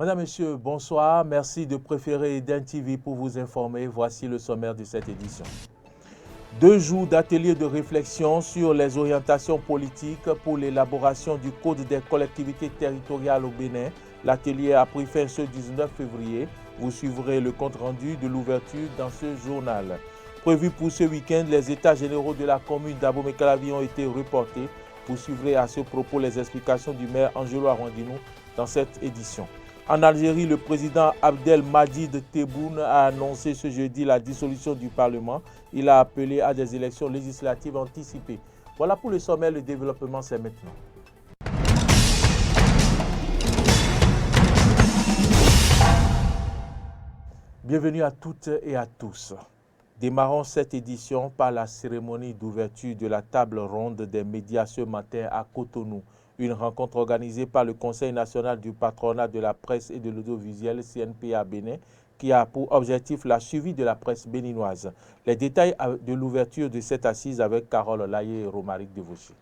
Madame, Monsieur, bonsoir. Merci de préférer Eden TV pour vous informer. Voici le sommaire de cette édition. 2 jours d'atelier de réflexion sur les orientations politiques pour l'élaboration du Code des collectivités territoriales au Bénin. L'atelier a pris fin ce 19 février. Vous suivrez le compte-rendu de l'ouverture dans ce journal. Prévu pour ce week-end, les états généraux de la commune d'Abomey-Calavi ont été reportés. Vous suivrez à ce propos les explications du maire Angelo Arwandinou dans cette édition. En Algérie, le président Abdelmadjid Tebboune a annoncé ce jeudi la dissolution du Parlement. Il a appelé à des élections législatives anticipées. Voilà pour le sommet, le développement c'est maintenant. Bienvenue à toutes et à tous. Démarrons cette édition par la cérémonie d'ouverture de la table ronde des médias ce matin à Cotonou. Une rencontre organisée par le Conseil national du patronat de la presse et de l'audiovisuel CNPA Bénin qui a pour objectif la suivi de la presse béninoise. Les détails de l'ouverture de cette assise avec Carole Laye et Romaric Devauchy.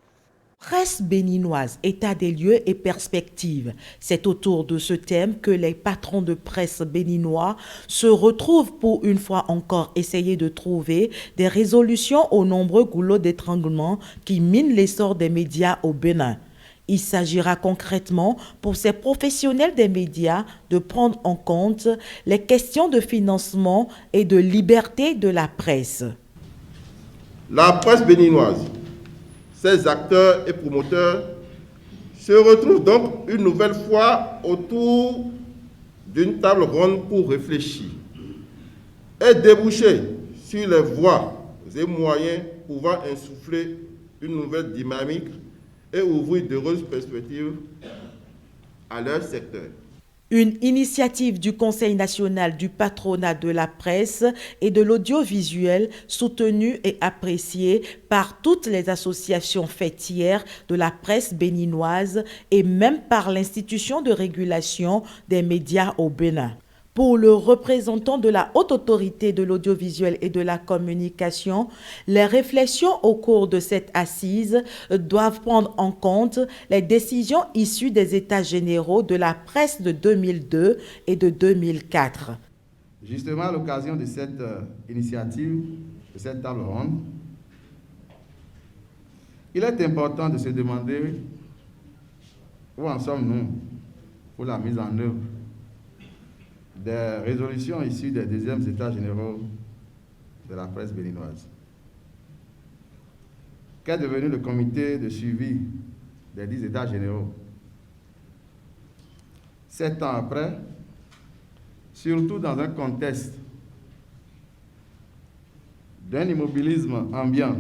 Presse béninoise, état des lieux et perspectives. C'est autour de ce thème que les patrons de presse béninois se retrouvent pour une fois encore essayer de trouver des résolutions aux nombreux goulots d'étranglement qui minent l'essor des médias au Bénin. Il s'agira concrètement pour ces professionnels des médias de prendre en compte les questions de financement et de liberté de la presse. La presse béninoise, ses acteurs et promoteurs se retrouvent donc une nouvelle fois autour d'une table ronde pour réfléchir et déboucher sur les voies et moyens pouvant insuffler une nouvelle dynamique et ouvrir d'heureuses perspectives à leur secteur. Une initiative du Conseil national du patronat de la presse et de l'audiovisuel soutenue et appréciée par toutes les associations fêtières de la presse béninoise et même par l'institution de régulation des médias au Bénin. Pour le représentant de la haute autorité de l'audiovisuel et de la communication, les réflexions au cours de cette assise doivent prendre en compte les décisions issues des états généraux de la presse de 2002 et de 2004. Justement, à l'occasion de cette initiative, de cette table ronde, il est important de se demander où en sommes-nous pour la mise en œuvre des résolutions issues des 2e états généraux de la presse béninoise. Qu'est devenu le comité de suivi des 10 états généraux? 7 ans après, surtout dans un contexte d'un immobilisme ambiant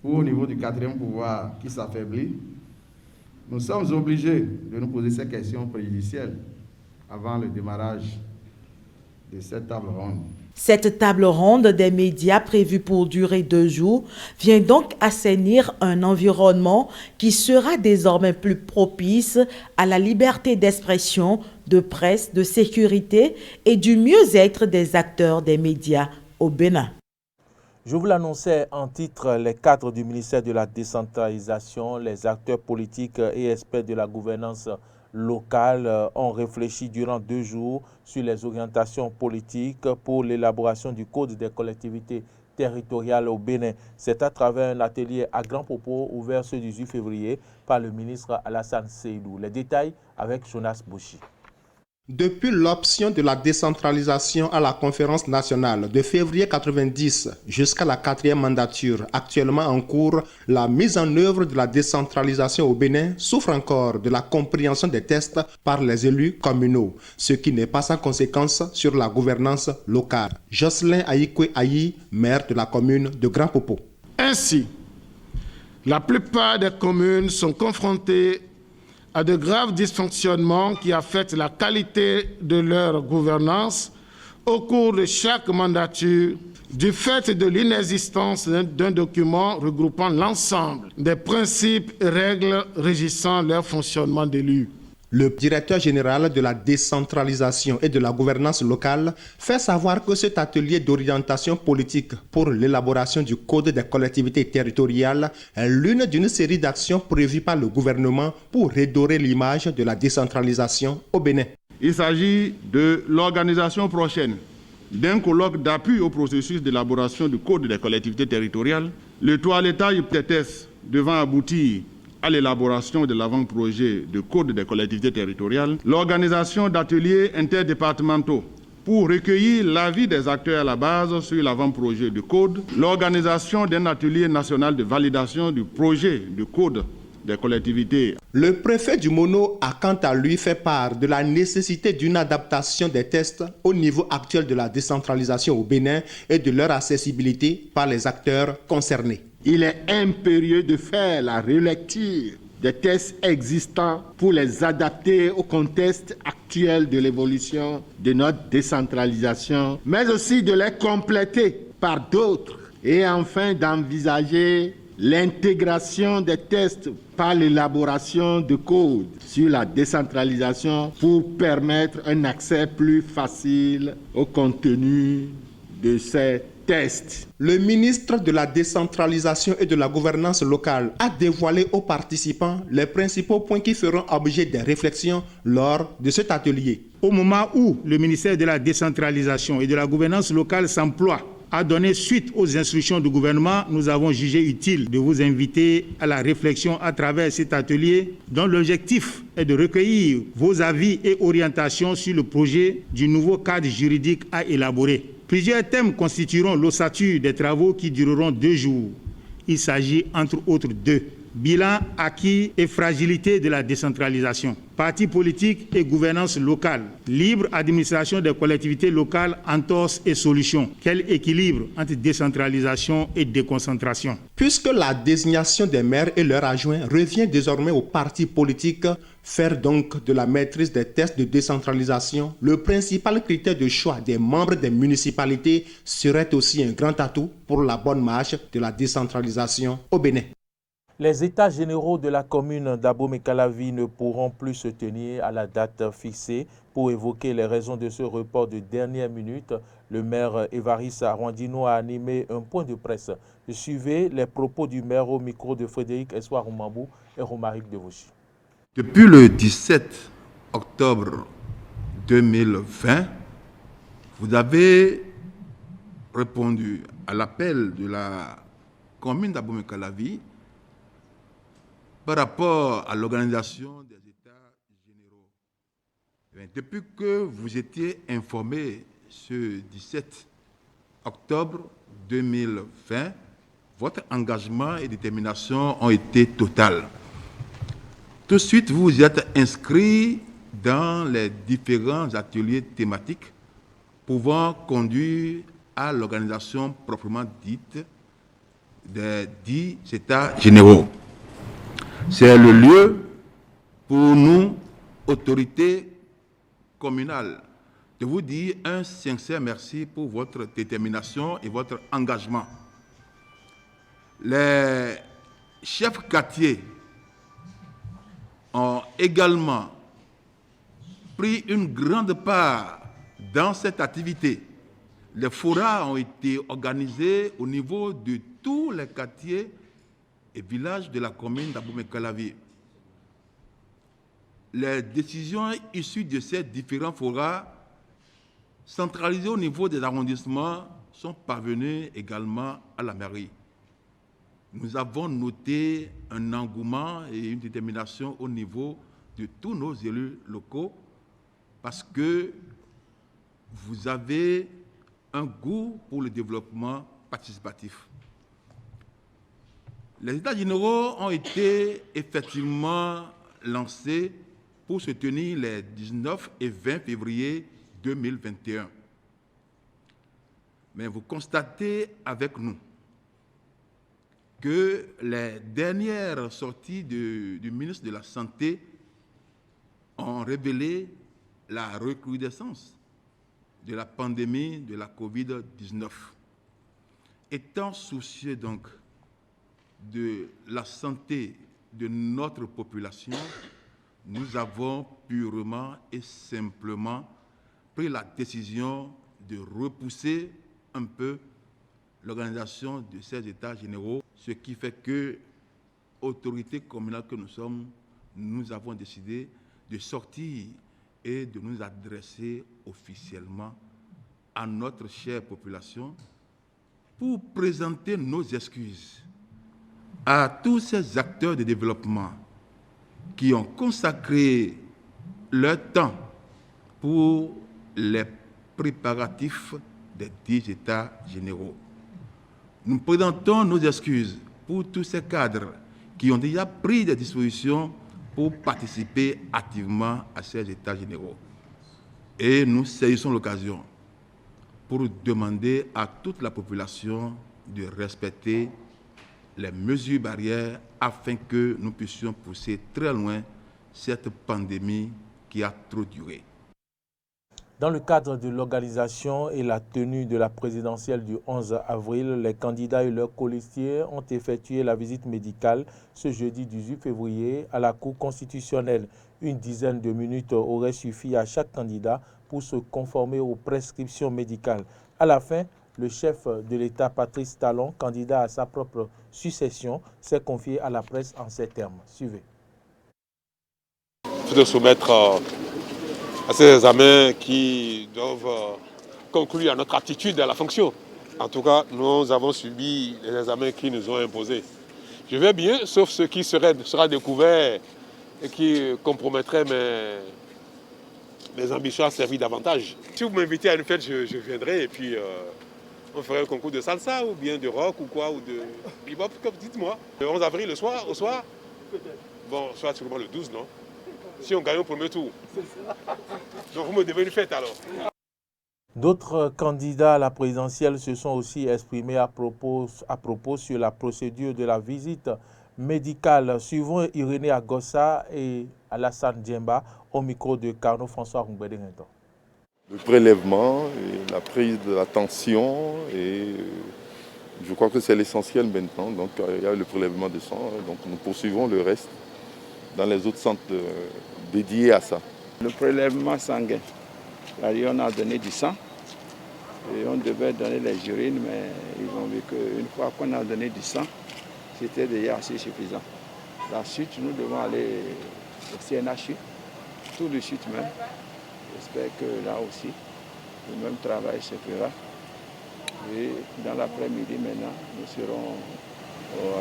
ou au niveau du 4e pouvoir qui s'affaiblit, nous sommes obligés de nous poser ces questions préjudicielles avant le démarrage de cette table ronde. Cette table ronde des médias prévue pour durer 2 jours vient donc assainir un environnement qui sera désormais plus propice à la liberté d'expression, de presse, de sécurité et du mieux-être des acteurs des médias au Bénin. Je vous l'annonçais en titre, les cadres du ministère de la décentralisation, les acteurs politiques et experts de la gouvernance locales ont réfléchi durant 2 jours sur les orientations politiques pour l'élaboration du Code des collectivités territoriales au Bénin. C'est à travers un atelier à grand propos ouvert ce 18 février par le ministre Alassane Seydou. Les détails avec Jonas Bouchi. Depuis l'option de la décentralisation à la conférence nationale de février 90 jusqu'à la 4e mandature actuellement en cours, la mise en œuvre de la décentralisation au Bénin souffre encore de la compréhension des tests par les élus communaux, ce qui n'est pas sans conséquence sur la gouvernance locale. Jocelyn Aïkwe Aï, maire de la commune de Grand Popo. Ainsi, la plupart des communes sont confrontées à de graves dysfonctionnements qui affectent la qualité de leur gouvernance au cours de chaque mandature du fait de l'inexistence d'un document regroupant l'ensemble des principes et règles régissant leur fonctionnement d'élus. Le directeur général de la décentralisation et de la gouvernance locale fait savoir que cet atelier d'orientation politique pour l'élaboration du Code des collectivités territoriales est l'une d'une série d'actions prévues par le gouvernement pour redorer l'image de la décentralisation au Bénin. Il s'agit de l'organisation prochaine d'un colloque d'appui au processus d'élaboration du Code des collectivités territoriales, le toilettage des tests devant aboutir à l'élaboration de l'avant-projet de Code des collectivités territoriales, l'organisation d'ateliers interdépartementaux pour recueillir l'avis des acteurs à la base sur l'avant-projet de Code, l'organisation d'un atelier national de validation du projet de Code des collectivités. Le préfet du Mono a quant à lui fait part de la nécessité d'une adaptation des tests au niveau actuel de la décentralisation au Bénin et de leur accessibilité par les acteurs concernés. Il est impérieux de faire la relecture des tests existants pour les adapter au contexte actuel de l'évolution de notre décentralisation, mais aussi de les compléter par d'autres et enfin d'envisager l'intégration des tests par l'élaboration de codes sur la décentralisation pour permettre un accès plus facile au contenu de ces tests. Le ministre de la décentralisation et de la gouvernance locale a dévoilé aux participants les principaux points qui feront objet des réflexions lors de cet atelier. Au moment où le ministère de la décentralisation et de la gouvernance locale s'emploie à donner suite aux instructions du gouvernement, nous avons jugé utile de vous inviter à la réflexion à travers cet atelier dont l'objectif est de recueillir vos avis et orientations sur le projet du nouveau cadre juridique à élaborer. Plusieurs thèmes constitueront l'ossature des travaux qui dureront 2 jours. Il s'agit entre autres de bilan, acquis et fragilité de la décentralisation, partis politiques et gouvernance locale, libre administration des collectivités locales, entorses et solutions. Quel équilibre entre décentralisation et déconcentration? Puisque la désignation des maires et leurs adjoints revient désormais aux partis politiques, faire donc de la maîtrise des tests de décentralisation le principal critère de choix des membres des municipalités serait aussi un grand atout pour la bonne marche de la décentralisation au Bénin. Les états généraux de la commune d'Abomey-Calavi ne pourront plus se tenir à la date fixée. Pour évoquer les raisons de ce report de dernière minute, le maire Évariste Arwandino a animé un point de presse. Suivez les propos du maire au micro de Frédéric Espoir Oumambou et Romaric Devouchi. Depuis le 17 octobre 2020, vous avez répondu à l'appel de la commune d'Abomey-Calavi par rapport à l'organisation des États généraux. Depuis que vous étiez informé ce 17 octobre 2020, votre engagement et détermination ont été totales. Tout de suite, vous vous êtes inscrit dans les différents ateliers thématiques pouvant conduire à l'organisation proprement dite des 10 États généraux. C'est le lieu pour nous, autorités communales, de vous dire un sincère merci pour votre détermination et votre engagement. Les chefs quartiers ont également pris une grande part dans cette activité. Les forats ont été organisés au niveau de tous les quartiers et villages de la commune d'Abomey-Calavi. Les décisions issues de ces différents forats, centralisées au niveau des arrondissements, sont parvenues également à la mairie. Nous avons noté un engouement et une détermination au niveau de tous nos élus locaux parce que vous avez un goût pour le développement participatif. Les États généraux ont été effectivement lancés pour se tenir les 19 et 20 février 2021. Mais vous constatez avec nous que les dernières sorties du ministre de la Santé ont révélé la recrudescence de la pandémie de la COVID-19. Étant soucieux donc de la santé de notre population, nous avons purement et simplement pris la décision de repousser un peu l'organisation de ces États généraux, ce qui fait que, autorité communale que nous sommes, nous avons décidé de sortir est de nous adresser officiellement à notre chère population pour présenter nos excuses à tous ces acteurs de développement qui ont consacré leur temps pour les préparatifs des 10 États généraux. Nous présentons nos excuses pour tous ces cadres qui ont déjà pris des dispositions pour participer activement à ces États généraux. Et nous saisissons l'occasion pour demander à toute la population de respecter les mesures barrières afin que nous puissions pousser très loin cette pandémie qui a trop duré. Dans le cadre de l'organisation et la tenue de la présidentielle du 11 avril, les candidats et leurs colistiers ont effectué la visite médicale ce jeudi 18 février à la Cour constitutionnelle. Une dizaine de minutes aurait suffi à chaque candidat pour se conformer aux prescriptions médicales. À la fin, le chef de l'État, Patrice Talon, candidat à sa propre succession, s'est confié à la presse en ces termes. Suivez. Il faut se soumettre à ces examens qui doivent conclure à notre attitude à la fonction. En tout cas, nous avons subi les examens qui nous ont imposés. Je vais bien, sauf ce qui sera découvert et qui compromettrait mes ambitions à servir davantage. Si vous m'invitez à une fête, je viendrai et puis on ferait un concours de salsa ou bien de rock ou quoi, ou de bebop, dites-moi. Le 11 avril, au soir Bon, soit sûrement le 12, non? Si on gagne au premier tour. Donc vous me devez une fête alors. D'autres candidats à la présidentielle se sont aussi exprimés à propos sur la procédure de la visite médicale. Suivant Irénée Agossa et Alassane Djemba au micro de Carnot François Rumbedengento. Le prélèvement, et la prise de la tension, et je crois que c'est l'essentiel maintenant. Donc il y a le prélèvement de sang, donc nous poursuivons le reste dans les autres centres dédiés à ça. Le prélèvement sanguin, on a donné du sang et on devait donner les urines, mais ils ont vu qu'une fois qu'on a donné du sang, c'était déjà assez suffisant. La suite, nous devons aller au CNHU, tout de suite même. J'espère que là aussi, le même travail se fera. Et dans l'après-midi maintenant, nous serons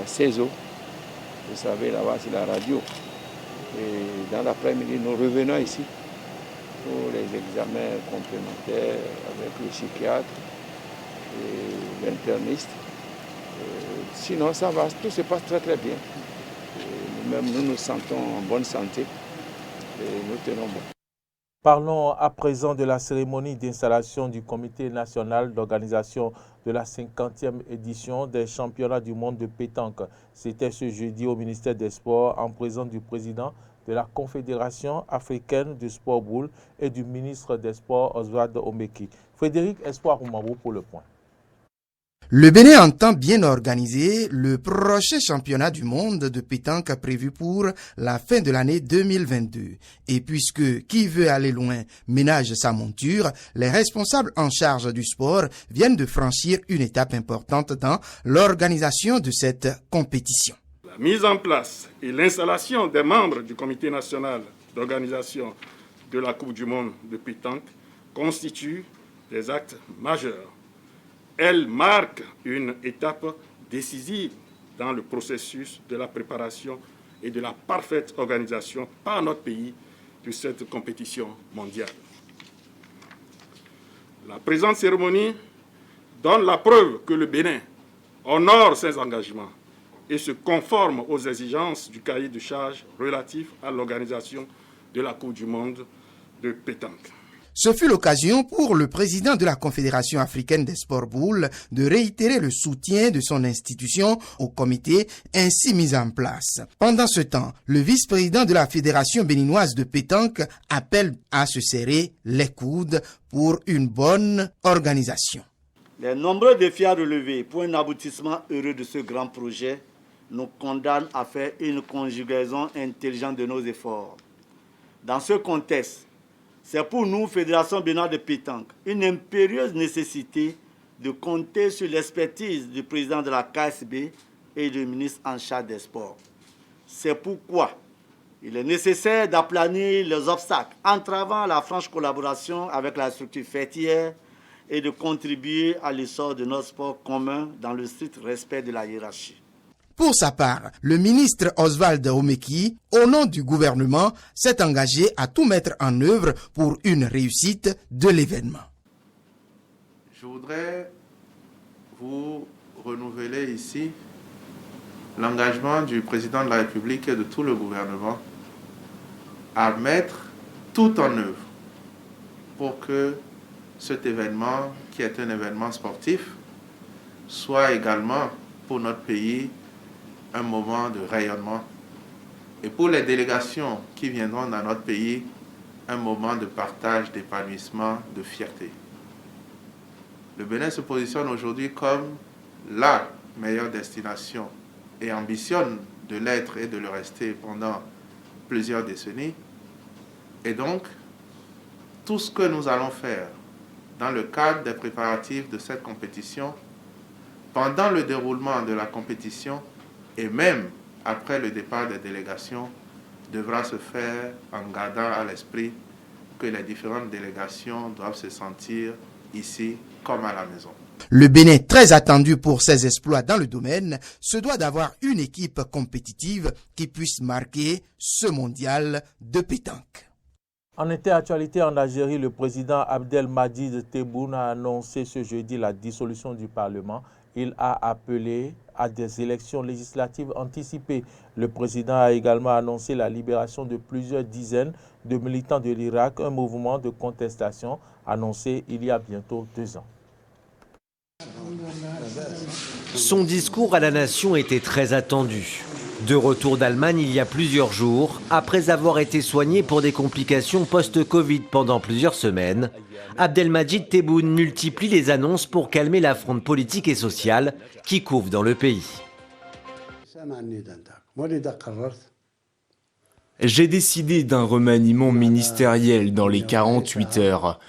à CESO. Vous savez, là-bas, c'est la radio. Et dans l'après-midi, nous revenons ici pour les examens complémentaires avec le psychiatre et l'interniste. Sinon, ça va, tout se passe très très bien. Nous-mêmes, nous nous sentons en bonne santé et nous tenons bon. Parlons à présent de la cérémonie d'installation du Comité national d'organisation de la 50e édition des championnats du monde de pétanque. C'était ce jeudi au ministère des Sports en présence du président de la Confédération africaine du sport boule et du ministre des Sports Oswald Omeki. Frédéric Espoir Oumabou pour le point. Le Bénin entend bien organiser le prochain championnat du monde de pétanque prévu pour la fin de l'année 2022. Et puisque qui veut aller loin ménage sa monture, les responsables en charge du sport viennent de franchir une étape importante dans l'organisation de cette compétition. La mise en place et l'installation des membres du Comité national d'organisation de la Coupe du monde de pétanque constituent des actes majeurs. Elle marque une étape décisive dans le processus de la préparation et de la parfaite organisation par notre pays de cette compétition mondiale. La présente cérémonie donne la preuve que le Bénin honore ses engagements et se conforme aux exigences du cahier de charges relatif à l'organisation de la Coupe du monde de pétanque. Ce fut l'occasion pour le président de la Confédération africaine des sports boules de réitérer le soutien de son institution au comité ainsi mis en place. Pendant ce temps, le vice-président de la Fédération béninoise de pétanque appelle à se serrer les coudes pour une bonne organisation. Les nombreux défis à relever pour un aboutissement heureux de ce grand projet nous condamnent à faire une conjugaison intelligente de nos efforts. Dans ce contexte, c'est pour nous, Fédération béninoise de pétanque, une impérieuse nécessité de compter sur l'expertise du président de la KSB et du ministre en charge des sports. C'est pourquoi Il est nécessaire d'aplanir les obstacles entravant la franche collaboration avec la structure fêtière et de contribuer à l'essor de notre sport commun dans le strict respect de la hiérarchie. Pour sa part, le ministre Oswald Omeki, au nom du gouvernement, s'est engagé à tout mettre en œuvre pour une réussite de l'événement. Je voudrais vous renouveler ici l'engagement du président de la République et de tout le gouvernement à mettre tout en œuvre pour que cet événement, qui est un événement sportif, soit également pour notre pays un moment de rayonnement et pour les délégations qui viendront dans notre pays, un moment de partage, d'épanouissement, de fierté. Le Bénin se positionne aujourd'hui comme la meilleure destination et ambitionne de l'être et de le rester pendant plusieurs décennies. Et donc, tout ce que nous allons faire dans le cadre des préparatifs de cette compétition, pendant le déroulement de la compétition et même après le départ des délégations, devra se faire en gardant à l'esprit que les différentes délégations doivent se sentir ici comme à la maison. Le Bénin, très attendu pour ses exploits dans le domaine, se doit d'avoir une équipe compétitive qui puisse marquer ce mondial de pétanque. En interactualité en Algérie, le président Abdelmadjid Tebboune a annoncé ce jeudi la dissolution du Parlement. Il a appelé à des élections législatives anticipées. Le président a également annoncé la libération de plusieurs dizaines de militants de l'Irak, un mouvement de contestation annoncé il y a bientôt 2 ans. Son discours à la nation était très attendu. De retour d'Allemagne il y a plusieurs jours, après avoir été soigné pour des complications post-Covid pendant plusieurs semaines, Abdelmadjid Tebboune multiplie les annonces pour calmer la fronde politique et sociale qui couve dans le pays. J'ai décidé d'un remaniement ministériel dans les 48 heures.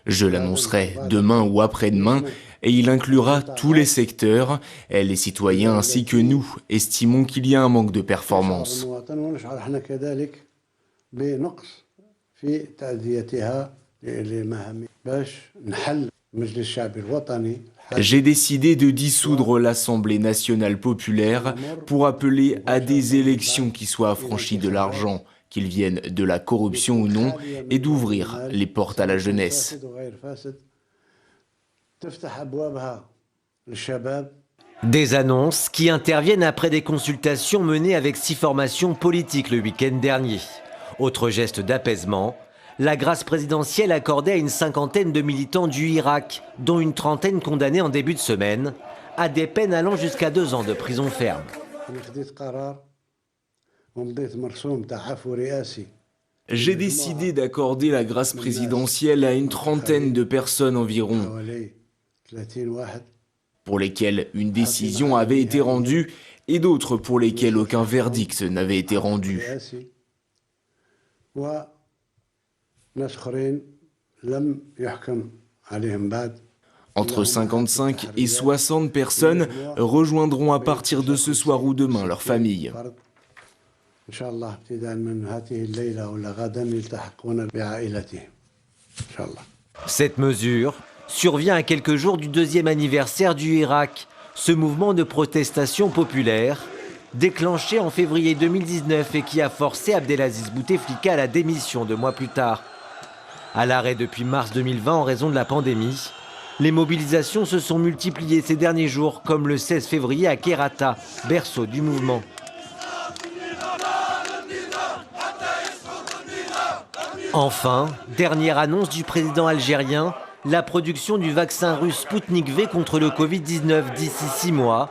Je l'annoncerai demain ou après-demain et il inclura tous les secteurs. Et les citoyens ainsi que nous estimons qu'il y a un manque de performance. J'ai décidé de dissoudre l'Assemblée nationale populaire pour appeler à des élections qui soient affranchies de l'argent, qu'ils viennent de la corruption ou non, et d'ouvrir les portes à la jeunesse. Des annonces qui interviennent après des consultations menées avec 6 formations politiques le week-end dernier. Autre geste d'apaisement, la grâce présidentielle accordée à une 50aine de militants du Irak, dont une 30aine condamnés en début de semaine, à des peines allant jusqu'à 2 ans de prison ferme. J'ai décidé d'accorder la grâce présidentielle à une 30aine de personnes environ, pour lesquelles une décision avait été rendue et d'autres pour lesquelles aucun verdict n'avait été rendu. Entre 55 et 60 personnes rejoindront à partir de ce soir ou demain leur famille. Cette mesure survient à quelques jours du 2e anniversaire du Irak, ce mouvement de protestation populaire déclenché en février 2019 et qui a forcé Abdelaziz Bouteflika à la démission 2 mois plus tard. À l'arrêt depuis mars 2020 en raison de la pandémie, les mobilisations se sont multipliées ces derniers jours, comme le 16 février à Kerata, berceau du mouvement. Enfin, dernière annonce du président algérien, la production du vaccin russe Sputnik V contre le Covid-19 d'ici 6 mois,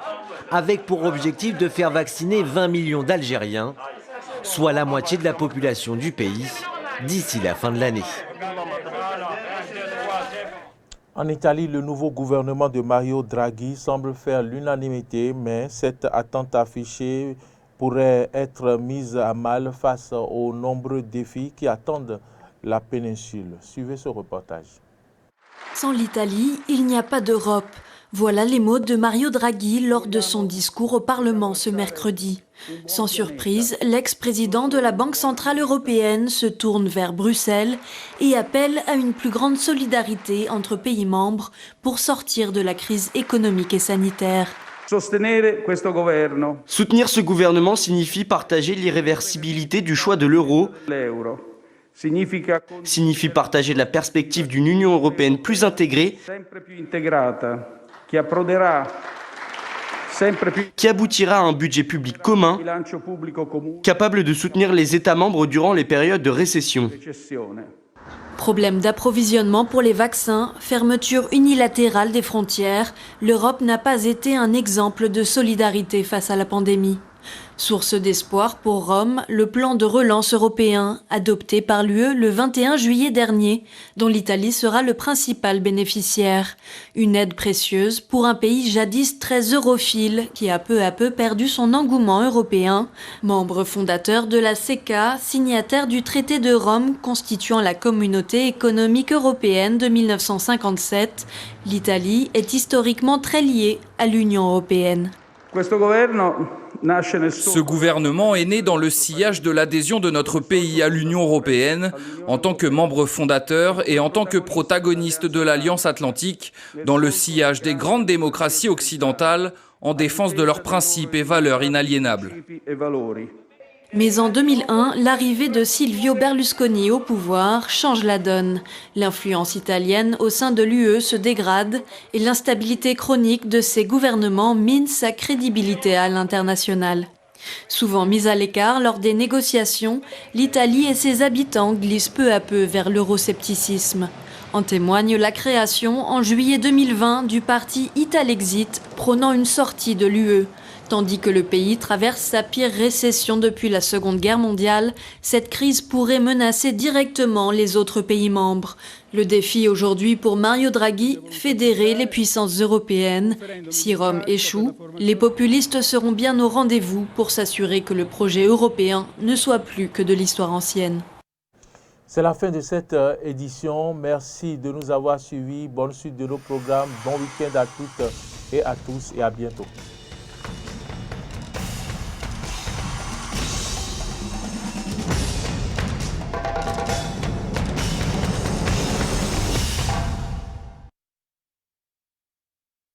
avec pour objectif de faire vacciner 20 millions d'Algériens, soit la moitié de la population du pays, d'ici la fin de l'année. En Italie, le nouveau gouvernement de Mario Draghi semble faire l'unanimité, mais cette attente affichée pourrait être mise à mal face aux nombreux défis qui attendent la péninsule. Suivez ce reportage. Sans l'Italie, il n'y a pas d'Europe. Voilà les mots de Mario Draghi lors de son discours au Parlement ce mercredi. Sans surprise, l'ex-président de la Banque centrale européenne se tourne vers Bruxelles et appelle à une plus grande solidarité entre pays membres pour sortir de la crise économique et sanitaire. Soutenir ce gouvernement signifie partager l'irréversibilité du choix de l'euro, signifie partager la perspective d'une Union européenne plus intégrée, qui aboutira à un budget public commun, capable de soutenir les États membres durant les périodes de récession. Problème d'approvisionnement pour les vaccins, fermeture unilatérale des frontières, l'Europe n'a pas été un exemple de solidarité face à la pandémie. Source d'espoir pour Rome, le plan de relance européen, adopté par l'UE le 21 juillet dernier, dont l'Italie sera le principal bénéficiaire. Une aide précieuse pour un pays jadis très europhile, qui a peu à peu perdu son engouement européen. Membre fondateur de la CECA, signataire du traité de Rome constituant la communauté économique européenne de 1957, l'Italie est historiquement très liée à l'Union européenne. Ce gouvernement est né dans le sillage de l'adhésion de notre pays à l'Union européenne, en tant que membre fondateur et en tant que protagoniste de l'Alliance atlantique, dans le sillage des grandes démocraties occidentales, en défense de leurs principes et valeurs inaliénables. Mais en 2001, l'arrivée de Silvio Berlusconi au pouvoir change la donne. L'influence italienne au sein de l'UE se dégrade et l'instabilité chronique de ses gouvernements mine sa crédibilité à l'international. Souvent mise à l'écart lors des négociations, l'Italie et ses habitants glissent peu à peu vers l'euroscepticisme. En témoigne la création en juillet 2020 du parti Italexit prônant une sortie de l'UE. Tandis que le pays traverse sa pire récession depuis la Seconde Guerre mondiale, cette crise pourrait menacer directement les autres pays membres. Le défi aujourd'hui pour Mario Draghi, fédérer les puissances européennes. Si Rome échoue, les populistes seront bien au rendez-vous pour s'assurer que le projet européen ne soit plus que de l'histoire ancienne. C'est la fin de cette édition. Merci de nous avoir suivis. Bonne suite de nos programmes. Bon week-end à toutes et à tous et à bientôt.